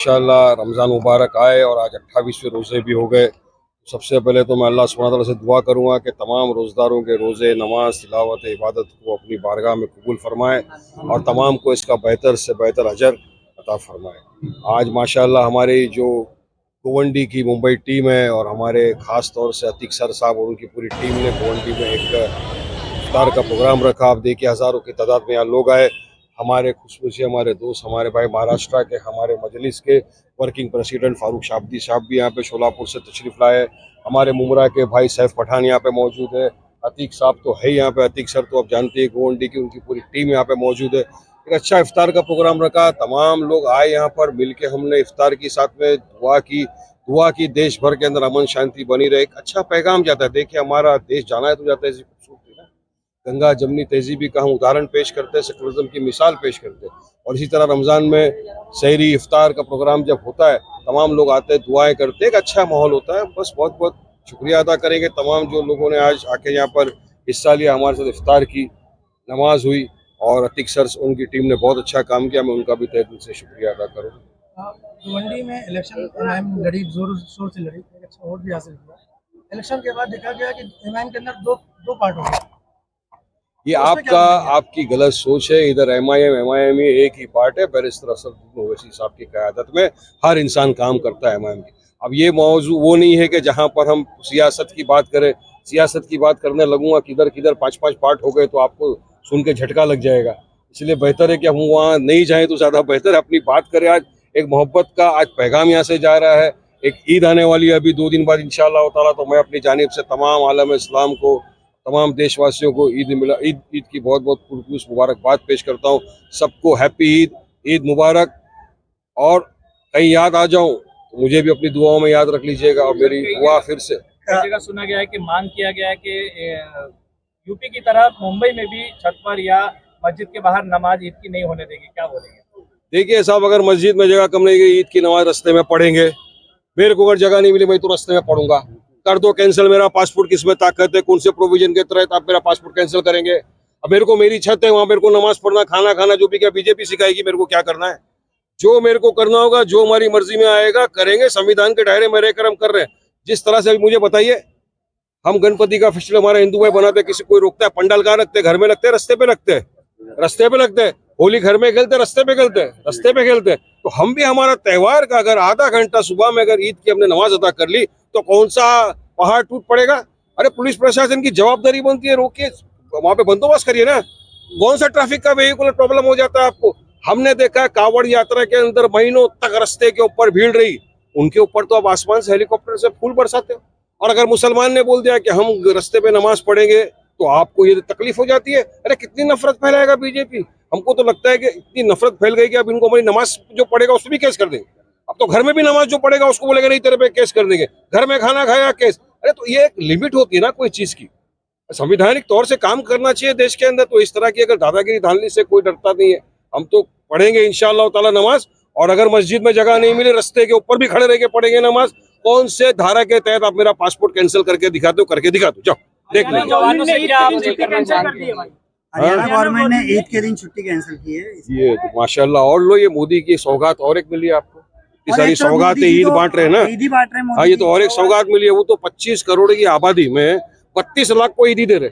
इंशाल्लाह रमज़ान मुबारक आए और आज 28वें रोज़े भी हो गए। सबसे पहले तो मैं अल्लाह सुब्हानहू तआला से दुआ करूँगा कि तमाम रोज़दारों के रोज़े, नमाज, तिलावत, इबादत को अपनी बारगाह में कबूल फरमाए और तमाम को इसका बेहतर से बेहतर अजर अता फरमाए। आज माशाल्लाह हमारी जो गोवंडी की मुंबई टीम है और हमारे ख़ास तौर से अतीक सर साहब और उनकी पूरी टीम ने गोवंडी में एक इफ्तार का प्रोग्राम रखा। आप देखिए हज़ारों की तादाद में यहाँ लोग आए। हमारे खुशबूसी हमारे दोस्त हमारे भाई महाराष्ट्र के हमारे मजलिस के वर्किंग प्रेसिडेंट फारूक शाब्दी साहब भी यहाँ पे शोलापुर से तशरीफ़ लाए। हमारे मुमरा के भाई सैफ पठान यहाँ पे मौजूद है। अतीक साहब तो है यहाँ पे, अतीक सर तो आप जानते हैं गोवंडी की उनकी पूरी टीम यहाँ पे मौजूद है। एक अच्छा इफ्तार का प्रोग्राम रखा, तमाम लोग आए यहाँ पर मिल के हमने इफ्तार की, साथ में दुआ की देश भर के अंदर अमन शांति बनी रहे। एक अच्छा पैगाम जाता है। देखिए हमारा देश जाना है तो जाता है, गंगा जमनी तहजीबी का हम उदाहरण पेश करते हैं, सेकुलरिज्म की मिसाल पेश करते हैं। और इसी तरह रमज़ान में सहरी इफ्तार का प्रोग्राम जब होता है तमाम लोग आते हैं, दुआएं करते हैं, एक अच्छा माहौल होता है। बस बहुत बहुत शुक्रिया अदा करेंगे तमाम जो लोगों ने आज आके यहाँ पर हिस्सा लिया, हमारे साथ इफ्तार की, नमाज हुई और अतीक सर उनकी टीम ने बहुत अच्छा काम किया। मैं उनका भी तहे दिल से शुक्रिया अदा करूँ। भिवंडी में इलेक्शन एमआईएम लड़ी, जोर शोर से लड़ी, एक अच्छा वोट भी हासिल किया। इलेक्शन के बाद देखा गया कि एमआईएम के अंदर दो पार्ट हो गए। ये आपकी गलत सोच है। इधर एमआईएम ही एक ही पार्ट है। बैरिस्टर असदुद्दीन ओवैसी साहब की क़यादत में हर इंसान काम करता है एमआईएम की। अब ये मौजू वो नहीं है कि जहाँ पर हम सियासत की बात करें, सियासत की बात करने लगूंगा किधर किधर पाँच पार्ट हो गए तो आपको सुन के झटका लग जाएगा। इसलिए बेहतर है कि हम वहाँ नहीं जाएं तो ज़्यादा बेहतर है। अपनी बात करें, आज एक मोहब्बत का आज पैगाम यहाँ से जा रहा है। एक ईद आने वाली है अभी 2 दिन बाद इंशाअल्लाह ताला, तो मैं अपनी जानिब से तमाम आलम इस्लाम को, तमाम देशवासियों को ईद की बहुत बहुत पुरखुश मुबारकबाद पेश करता हूँ। सबको हैप्पी ईद मुबारक। और कहीं याद आ जाऊं तो मुझे भी अपनी दुआओं में याद रख लीजिएगा। और मेरी दुआ फिर से, कई जगह सुना गया है कि मांग किया गया है कि यूपी की तरह मुंबई में भी छत पर या मस्जिद के बाहर नमाज ईद की नहीं होने देंगे, क्या बोलेंगे? देखिए साहब, अगर मस्जिद में जगह कम नहीं गई, ईद की नमाज रास्ते में पढ़ेंगे। मेरे को अगर जगह नहीं मिली मैं तो रास्ते में पढ़ूंगा। कर दो कैंसिल, मेरा पासपोर्ट किस में ताकत है, कौन से प्रोविजन के तहत आप मेरा पासपोर्ट कैंसिल करेंगे? अब मेरे को मेरी छत है, वहां मेरे को नमाज पढ़ना, खाना खाना, जो भी क्या बीजेपी सिखाएगी मेरे को क्या करना है? जो मेरे को करना होगा, जो हमारी मर्जी में आएगा करेंगे। संविधान के दायरे में रहकर हम कर रहे हैं। जिस तरह से अभी मुझे बताइए, हम गणपति का फेस्टिवल हमारा हिंदू भाई बनाते, किसी कोई रोकता है? पंडाल कहाँ रखते? घर में लगते हैं, रास्ते पे लगते हैं, रास्ते पे लगते हैं। होली घर में खेलते, रास्ते पे खेलते हैं, रास्ते पे खेलते हैं। तो हम भी हमारा त्योहार का अगर आधा घंटा सुबह में अगर ईद की हमने नमाज अदा कर ली तो कौन सा पहाड़ टूट पड़ेगा? अरे पुलिस प्रशासन की जवाबदारी बनती है, रोकिए, वहां पे बंदोबस्त करिए ना। कौन सा ट्रैफिक का वेहिकुलर प्रॉब्लम हो जाता है आपको? हमने देखा है कांवड़ यात्रा के अंदर महीनों तक रास्ते के ऊपर भीड़ रही, उनके ऊपर तो आप आसमान से हेलीकॉप्टर से फूल बरसाते हो। और अगर मुसलमान ने बोल दिया कि हम रास्ते पे नमाज पढ़ेंगे तो आपको ये तकलीफ हो जाती है। अरे कितनी नफरत फैलाएगा बीजेपी? हमको तो लगता है कि इतनी नफरत फैल गई कि अब इनको हमारी नमाज जो पढ़ेगा उसको भी केस कर देंगे। अब तो घर में भी नमाज जो पढ़ेगा उसको बोलेगा नहीं तेरे पे केस कर देंगे, घर में खाना खाया केस। अरे तो ये एक लिमिट होती है ना कोई चीज की। संवैधानिक तौर से काम करना चाहिए देश के अंदर। तो इस तरह की अगर दादागिरी डालने से कोई डरता नहीं है। हम तो पढ़ेंगे इंशाअल्लाह ताला नमाज। और अगर मस्जिद में जगह नहीं मिले, रास्ते के ऊपर भी खड़े रह के पढ़ेंगे नमाज। कौन से धारा के तहत आप मेरा पासपोर्ट कैंसिल करके दिखा दो, करके दिखा दो, जाओ देख लीजिए। हरियाणा गवर्नमेंट ने ईद के दिन छुट्टी कैंसिल की है। ये तो माशाल्लाह। और लो, ये मोदी की सौगात और एक मिली है आपको। इतनी सारी सौगातें ईद बांट रहे हैं ना। ईद ही बांट रहे हैं। हाँ, ये तो और एक सौगात मिली है। वो तो 25 करोड़ की आबादी में 32 लाख को ईदी दे रहे।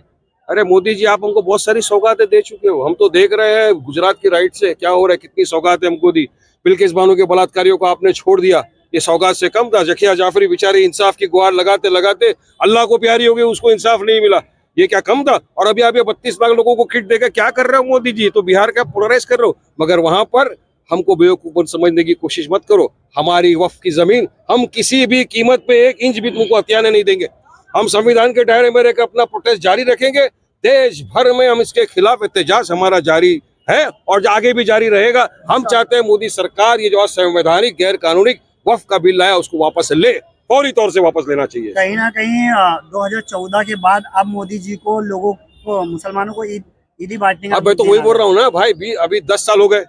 अरे मोदी जी, आप हमको बहुत सारी सौगातें दे चुके हो। हम तो देख रहे हैं गुजरात की राइट से क्या हो रहा है, कितनी सौगातें हमको दी। बिल्किस बानो के बलात्कारियों को आपने छोड़ दिया, ये सौगात से कम था? जकिया जाफरी बेचारी इंसाफ की गुहार लगाते लगाते अल्लाह को प्यारी हो गई, उसको इंसाफ नहीं मिला, ये क्या कम था? और अभी आप ये 32 लाख लोगों को किट देकर क्या कर रहे हो मोदी जी? तो बिहार का पोलराइज कर रहे हो। मगर वहां पर हमको बेवकूफ समझने की कोशिश मत करो। हमारी वक्फ की जमीन हम किसी भी कीमत पे 1 इंच भी तुमको हथियाने नहीं देंगे। हम संविधान के दायरे में रहकर अपना प्रोटेस्ट जारी रखेंगे। देश भर में हम इसके खिलाफ एहतजाज हमारा जारी है और आगे भी जारी रहेगा। हम चाहते हैं मोदी सरकार ये जो असंवैधानिक गैर कानूनी वक्फ का बिल लाया उसको वापस ले, फौरी तौर से वापस लेना चाहिए। कहीं ना कहीं 2014 के बाद अब मोदी जी को, लोगों को, मुसलमानों को ईदी बांटने का, अब मैं तो वही बोल रहा हूँ ना भाई, अभी 10 साल हो गए,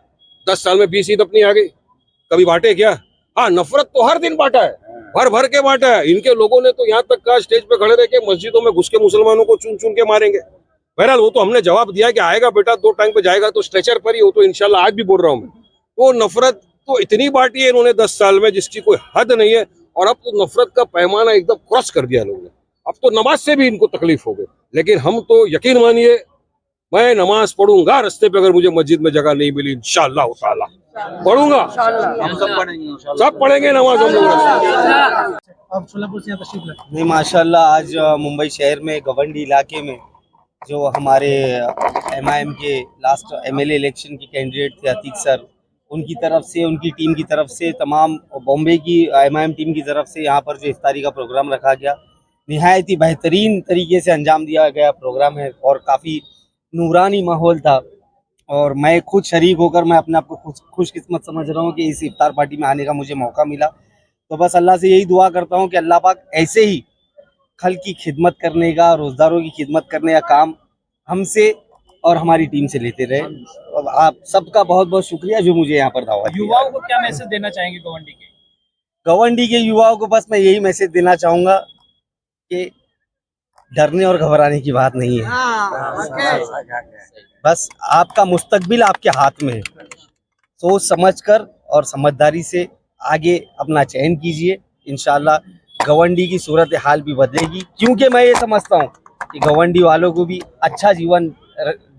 10 साल में 20 ईद अपनी आ गई, कभी बांटे क्या? हाँ, नफरत तो हर दिन बांटा है, भर भर के बांटा है। इनके लोगों ने तो यहाँ तक कहा स्टेज पे खड़े रह के मस्जिदों में घुस के मुसलमानों को चुन चुन के मारेंगे। बहरहाल वो तो हमने जवाब दिया कि आएगा बेटा, 2 टाइम पे जाएगा तो स्ट्रेचर पर ही। हो तो इंशाल्लाह आज भी बोल रहा हूँ मैं, वो नफरत तो इतनी बांटी है इन्होंने 10 साल में जिसकी कोई हद नहीं है। और अब तो नफरत का पैमाना एकदम क्रॉस कर दिया लोगों ने। अब तो नमाज से भी इनको तकलीफ हो गई। लेकिन हम तो यकीन मानिए, मैं नमाज पढ़ूंगा रास्ते पे, अगर मुझे मस्जिद में जगह नहीं मिली इंशाअल्लाह ताला पढ़ूंगा। हम सब पढ़ेंगे सब पढ़ेंगे नमाज हम लोग। आप सोलापुर से यहाँ तशरीफ लाए। नहीं, माशाल्लाह आज मुंबई शहर में गवंडी इलाके में जो हमारे MIM के लास्ट MLA इलेक्शन के कैंडिडेट थे अतीक सर, उनकी तरफ से, उनकी टीम की तरफ से, तमाम बॉम्बे की MIM टीम की तरफ से यहाँ पर जो इफ्तारी का प्रोग्राम रखा गया, निहायत ही बेहतरीन तरीके से अंजाम दिया गया प्रोग्राम है और काफ़ी नूरानी माहौल था। और मैं खुद शरीक होकर मैं अपने आप को खुशकिस्मत समझ रहा हूँ कि इस इफ्तार पार्टी में आने का मुझे मौका मिला। तो बस अल्लाह से यही दुआ करता हूँ कि अल्लाह पाक ऐसे ही खल की खिदमत करने का, रोज़दारों की खिदमत करने का काम हमसे और हमारी टीम से लेते रहे। अब आप सबका बहुत बहुत शुक्रिया जो मुझे यहाँ पर दावत दिया। युवाओं को क्या मैसेज देना चाहेंगे गवंडी के? गवंडी के युवाओं को बस मैं यही मैसेज देना चाहूँगा कि डरने और घबराने की बात नहीं है। बस आपका मुस्तकबिल आपके हाथ में है। सोच समझकर और समझदारी से आगे अपना चयन कीजिए। इंशाल्लाह गवंडी की सूरत हाल भी बदलेगी, क्योंकि मैं ये समझता हूँ कि गवंडी वालों को भी अच्छा जीवन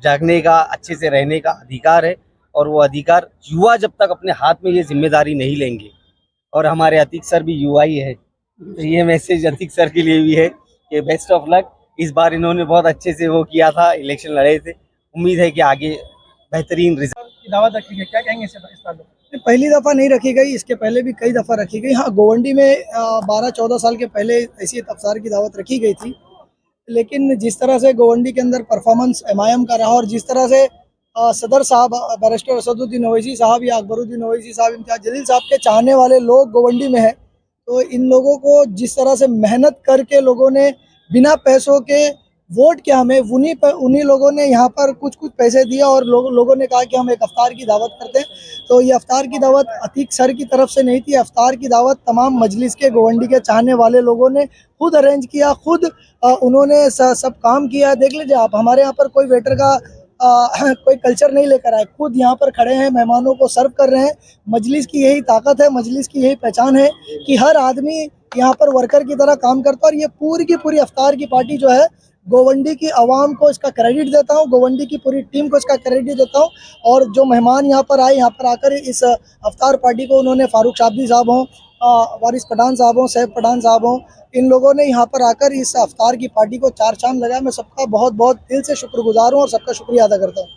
जागने का, अच्छे से रहने का अधिकार है। और वो अधिकार युवा जब तक अपने हाथ में ये जिम्मेदारी नहीं लेंगे, और हमारे अतीक सर भी युवा ही है, तो ये मैसेज अतीक सर के लिए भी है कि बेस्ट ऑफ लक। इस बार इन्होंने बहुत अच्छे से वो किया था, इलेक्शन लड़े थे। उम्मीद है कि आगे बेहतरीन रिजल्ट की दावत रखी गई, क्या कहेंगे इस ताल्लुक में? पहली दफ़ा नहीं रखी गई, इसके पहले भी कई दफ़ा रखी गई। हाँ, गोवंडी में 12-14 साल के पहले ऐसी इफ्तार की दावत रखी गई थी, लेकिन जिस तरह से गोवंडी के अंदर परफॉर्मेंस MIM का रहा और जिस तरह से सदर साहब बैरिस्टर असदुद्दीन ओवैसी साहब या अकबरुद्दीन ओवैसी साहब, इम्तियाज़ जलील साहब के चाहने वाले लोग गोवंडी में हैं, तो इन लोगों को जिस तरह से मेहनत करके लोगों ने बिना पैसों के वोट किया हमें, उन्हीं लोगों ने यहाँ पर कुछ पैसे दिया और लोगों ने कहा कि हम एक अफ्तार की दावत करते हैं। तो ये अफ्तार की दावत अतीक सर की तरफ से नहीं थी, अफ्तार की दावत तमाम मजलिस के गोवंडी के चाहने वाले लोगों ने खुद अरेंज किया, खुद उन्होंने सब काम किया। देख लीजिए आप, हमारे यहाँ पर कोई वेटर का कोई कल्चर नहीं लेकर आए, खुद यहाँ पर खड़े हैं, मेहमानों को सर्व कर रहे हैं। मजलिस की यही ताकत है, मजलिस की यही पहचान है कि हर आदमी यहाँ पर वर्कर की तरह काम करता है। और ये पूरी की पूरी अफ्तार की पार्टी जो है, गोवंडी की आवाम को इसका क्रेडिट देता हूँ, गोवंडी की पूरी टीम को इसका क्रेडिट देता हूँ। और जो मेहमान यहाँ पर आए, यहाँ पर आकर इस अफ्तार पार्टी को, उन्होंने फारूक शाब्दी साहब हों, वारिस पठान साहब हों, सैफ पठान साहब हों, इन लोगों ने यहाँ पर आकर इस अफ्तार की पार्टी को चार चांद लगाया। मैं सबका बहुत बहुत दिल से शुक्रगुजार हूँ और सबका शुक्रिया अदा करता हूँ।